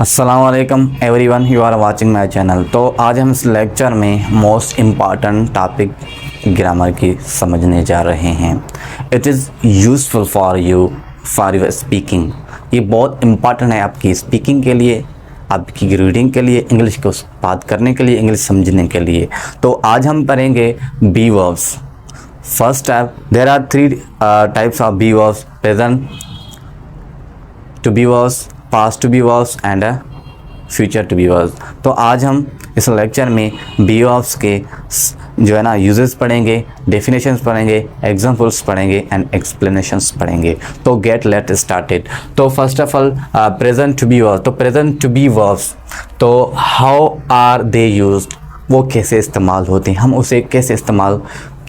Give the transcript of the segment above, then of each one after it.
अस्सलामुअलैकुम everyone, you are watching my channel. तो आज हम इस लेक्चर में मोस्ट इम्पॉर्टेंट टॉपिक ग्रामर की समझने जा रहे हैं। It is useful for your speaking. ये बहुत इम्पॉर्टेंट है आपकी स्पीकिंग के लिए, आपकी रीडिंग के लिए, इंग्लिश को बात करने के लिए, इंग्लिश समझने के लिए। तो आज हम पढ़ेंगे be verbs. First type, there are three types of be verbs: present to be verbs, past to be verbs and future to be verbs. तो आज हम इस लेक्चर में बी वर्ब्स के जो है ना यूजेस पढ़ेंगे, डेफिनेशंस पढ़ेंगे, एग्जांपल्स पढ़ेंगे एंड एक्सप्लेनेशंस पढ़ेंगे। तो गेट लेट स्टार्टेड। तो first of all present to be verbs. तो प्रेजेंट टू बी वर्ब्स, तो हाउ आर दे यूज्ड, वो कैसे इस्तेमाल होते हैं, हम उसे कैसे इस्तेमाल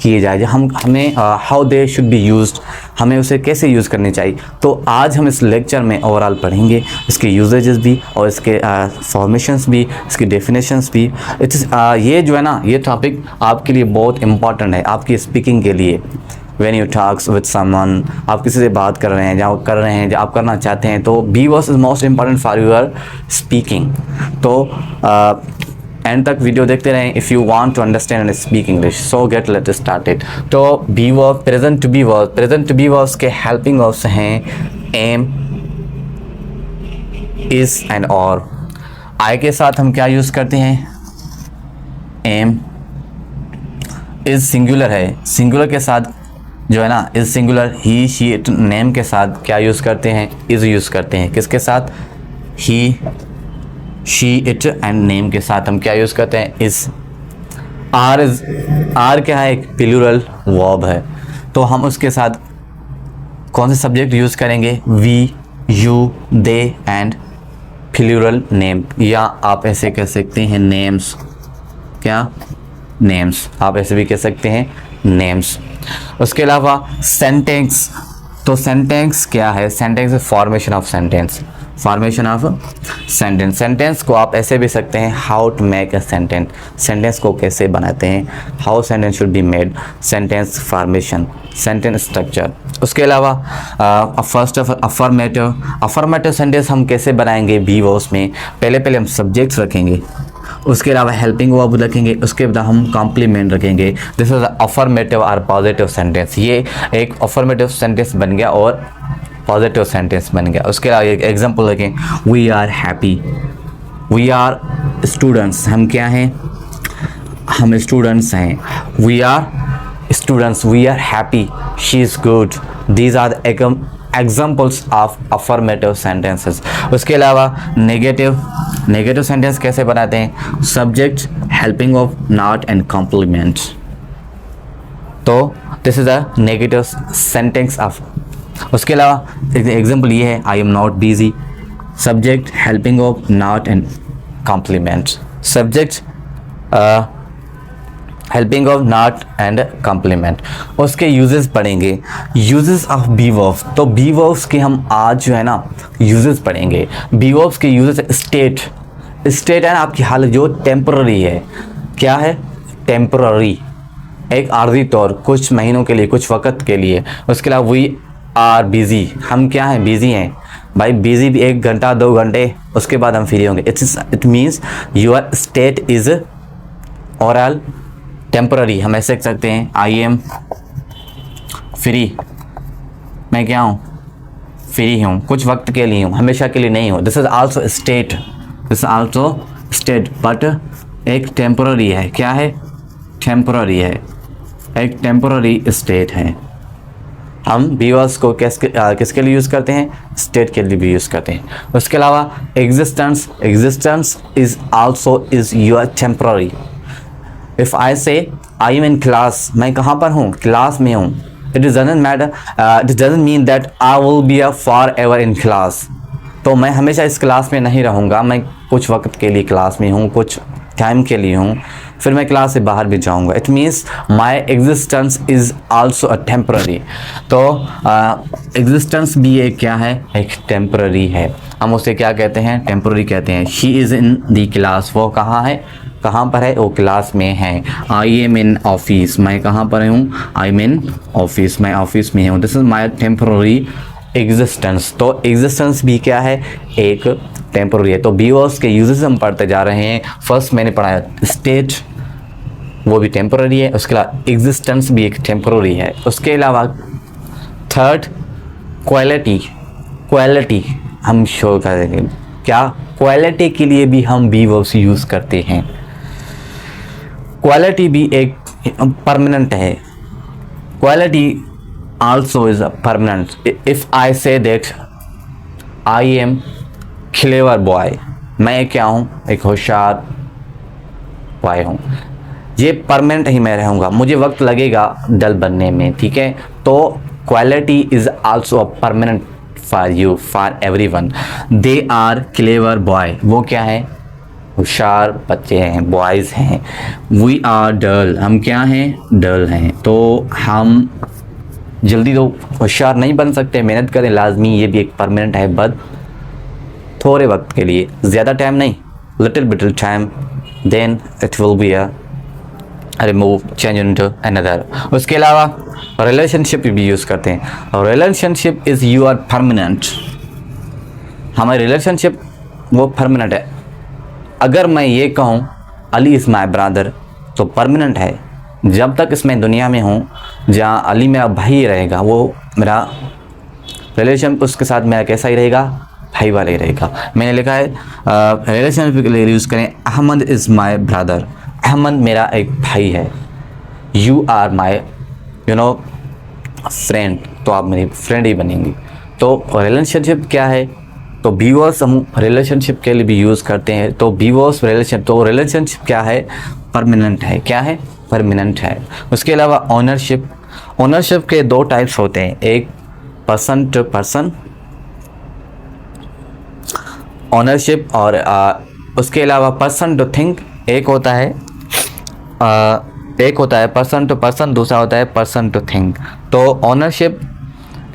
किए जाए, हमें how they should be used, हमें उसे कैसे यूज़ करनी चाहिए। तो आज हम इस लेक्चर में ओवरऑल पढ़ेंगे इसके यूजेजेस भी और इसके फॉर्मेशंस भी, इसकी डेफिनेशंस भी। ये जो है ना, ये टॉपिक आपके लिए बहुत इंपॉर्टेंट है आपकी स्पीकिंग के लिए। When you talks with someone, आप किसी से बात कर रहे हैं, या कर रहे हैं, या आप करना चाहते हैं, to be verbs is most important for your speaking. तो एंड तक वीडियो देखते रहें if you want to understand and speak English. So get let started. To be verb, present to be verb. Present to be verbs के helping verbs हैं am, is and are. I के साथ हम क्या use करते हैं? Am. Is singular है, singular के साथ जो है ना, is singular, he she it. Name के साथ क्या यूज़ करते हैं? इज यूज़ करते हैं। किसके साथ? ही शी इट एंड नेम के साथ हम क्या यूज़ करते हैं? इज। आर क्या है? एक प्लूरल वर्ब है। तो हम उसके साथ कौन से सब्जेक्ट यूज़ करेंगे? We, you, they and plural name, या आप ऐसे कह सकते हैं नेम्स। क्या? नेम्स। आप ऐसे भी कह सकते हैं नेम्स। उसके अलावा सेंटेंस। तो सेंटेंस क्या है? सेंटेंस है formation of sentence. Formation of sentence. Sentence को आप ऐसे भी सकते हैं how to make a sentence. Sentence को कैसे बनाते हैं? How sentence should be made. Sentence formation, sentence structure. उसके अलावा first of affirmative. Affirmative sentence हम कैसे बनाएंगे बी वर्ब्स में? पहले हम सब्जेक्ट्स रखेंगे, उसके अलावा हेल्पिंग वर्ब रखेंगे, उसके बाद हम कॉम्प्लीमेंट रखेंगे। दिस इज अफर्मेटिव और पॉजिटिव सेंटेंस। ये एक अफर्मेटिव सेंटेंस बन गया और पॉजिटिव सेंटेंस बन गया। उसके अलावा एक एग्जांपल रखें, we are happy. We are students. हम क्या हैं? हम स्टूडेंट्स हैं। We are students. We are happy. She is good. These are examples of affirmative sentences. उसके अलावा नेगेटिव सेंटेंस कैसे बनाते हैं? Subject, helping of, not and complement. तो this is a negative sentence of. उसके अलावा एग्जाम्पल ये है, I am not busy. Subject, helping of, not and complement. Subject, helping of, not and complement. उसके uses पढ़ेंगे, यूजेस ऑफ बी वर्ब्स। तो be verbs के हम आज जो है ना यूजेस पढ़ेंगे। बी वर्ब्स के यूजेस, स्टेट। स्टेट है ना आपकी हालत जो टेम्पररी है। क्या है? टेम्पररी, एक आर्जी तौर, कुछ महीनों के लिए, कुछ वक्त के लिए। उसके अलावा वी आर बिजी। हम क्या हैं? बिजी हैं। भाई बिजी भी 1 घंटा 2 घंटे, उसके बाद हम फ्री होंगे। It means your state is overall temporary. हम ऐसे कह सकते हैं, आई एम फ्री। मैं क्या हूँ? फ्री हूँ, कुछ वक्त के लिए हूँ, हमेशा के लिए नहीं हूँ। This is also state. This is also state, but एक टेम्पररी है। क्या है? टेम्पररी है, एक टेम्पररी स्टेट है। हम बी वर्ब्स को किसके लिए यूज़ करते हैं? स्टेट के लिए भी यूज़ करते हैं। उसके अलावा existence. Existence is also is your temporary. If I से आई एम इन क्लास, मैं कहाँ पर हूँ? क्लास में हूँ। It doesn't matter, it doesn't mean that I will be a for ever in class. तो मैं हमेशा इस क्लास में नहीं रहूँगा, मैं कुछ वक्त के लिए क्लास में हूँ, कुछ टाइम के लिए हूँ, फिर मैं क्लास से बाहर भी जाऊँगा। It means my existence is also a temporary. तो एग्जिस्टेंस भी एक क्या है? एक टेम्पररी है। हम उसे क्या कहते हैं? टेम्पररी कहते हैं। She is in the class. वो कहाँ है? कहाँ पर है? वो क्लास में है। I M in office. मैं कहाँ पर हूँ? I am in office. मैं ऑफिस में हूँ। This is my temporary existence. तो एग्जिस्टेंस भी क्या है? एक टेम्पोररी है। तो बी वर्ब्स के यूजेस हम पढ़ते जा रहे हैं। फर्स्ट मैंने पढ़ाया स्टेट, वो भी टेम्पोररी है। उसके अलावा एग्जिस्टेंस भी एक टेम्पोररी है। उसके अलावा थर्ड क्वालिटी, क्वालिटी हम शो करेंगे। क्या क्वालिटी के लिए भी हम बी वर्ब्स यूज़ करते हैं। क्वालिटी भी एक परमानेंट है। Quality also is permanent. If I say that I am clever boy, मैं क्या हूँ, एक होशियार बॉय हूँ, ये परमानेंट ही मैं रहूँगा, मुझे वक्त लगेगा डल बनने में, ठीक है। तो quality is also a permanent for you, for everyone. They are clever boy, वो क्या है, होशियार बच्चे हैं, बॉयज़ हैं। वी आर डल, हम क्या हैं, डल हैं। तो हम जल्दी तो होशियार नहीं बन सकते, मेहनत करें लाजमी, ये भी एक परमानेंट है, बट थोड़े वक्त के लिए, ज़्यादा टाइम नहीं, little bit time, then it will be a remove, change into another. उसके अलावा रिलेशनशिप भी यूज़ करते हैं। और relationship is you are permanent, हमारी रिलेशनशिप वो परमानेंट है। अगर मैं ये कहूँ अली इज़ माई ब्रदर, तो परमानेंट है, जब तक इसमें दुनिया में हूँ, जहाँ अली मेरा भाई रहेगा, वो मेरा रिलेशन उसके साथ मेरा कैसा ही रहेगा, भाई वाला ही रहेगा। मैंने लिखा है रिलेशनशिप के लिए यूज़ करें, Ahmed is my brother, Ahmed मेरा एक भाई है। यू आर माई फ्रेंड, तो आप मेरी फ्रेंड ही बनेंगी। तो रिलेशनशिप क्या है, तो बी वर्ब्स हम रिलेशनशिप के लिए भी यूज़ करते हैं। तो बी वर्ब्स रिलेशन, तो रिलेशनशिप क्या है, परमानेंट है। क्या है, परमानेंट है। उसके अलावा ओनरशिप, ओनरशिप के दो टाइप्स होते हैं, एक पर्सन टू पर्सन ओनरशिप, और उसके अलावा पर्सन टू थिंग, एक होता है पर्सन टू पर्सन, दूसरा होता है पर्सन टू थिंग। तो ownership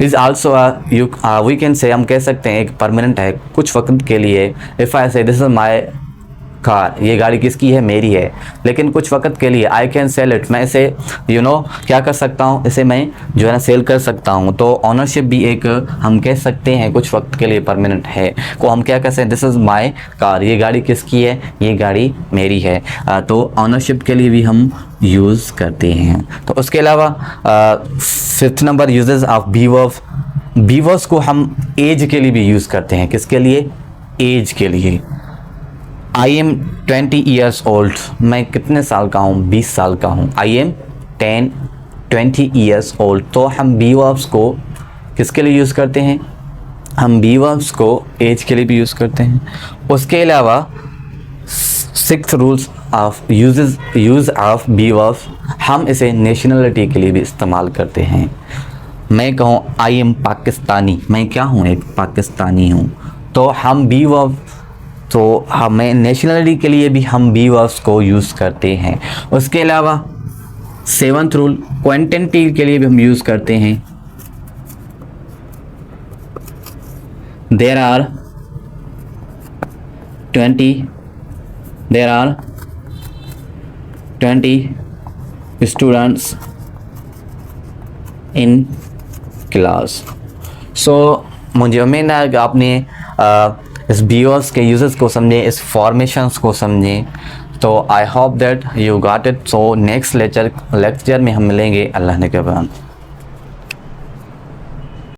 is also we can say, हम कह सकते हैं एक परमानेंट है, कुछ वक्त के लिए। इफ़ आई से दिस इज़ माई कार, ये गाड़ी किसकी है, मेरी है, लेकिन कुछ वक्त के लिए। आई कैन सेल इट, मैं इसे क्या कर सकता हूँ, इसे मैं जो है ना सेल कर सकता हूँ। तो ऑनरशिप भी एक हम कह सकते हैं कुछ वक्त के लिए परमानेंट है, को हम क्या कह सकते हैं, दिस इज़ माई कार, ये गाड़ी किसकी है, ये गाड़ी मेरी है। तो ऑनरशिप के लिए भी हम यूज़ करते हैं। तो उसके अलावा fifth number uses of be verb, be verbs को हम एज के लिए भी यूज़ करते हैं। किसके लिए, एज के लिए। आई एम 20 ईयर्स ओल्ड, मैं कितने साल का हूँ, 20 साल का हूँ। I am 20 years old. तो हम बी वर्ब्स को किसके लिए यूज़ करते हैं, हम बी वर्ब्स को एज के लिए भी यूज़ करते हैं। उसके अलावा 6 rules of use of be verbs, हम इसे नेशनलिटी के लिए भी इस्तेमाल करते हैं। मैं कहूँ आई एम पाकिस्तानी, मैं क्या हूँ, एक पाकिस्तानी हूँ। तो हम बी वर्ब, तो हमें नेशनलिटी के लिए भी हम बी वर्ब्स को यूज़ करते हैं। उसके अलावा 7th रूल क्वांटिटी के लिए भी हम यूज़ करते हैं। There are 20 students in class. So मुझे उम्मीद है कि आपने इस बी वर्ब्स के यूजेस को समझे, इस फॉर्मेशंस को समझे। तो I hope that you got it. So next lecture में हम मिलेंगे, अल्लाह ने के बाद।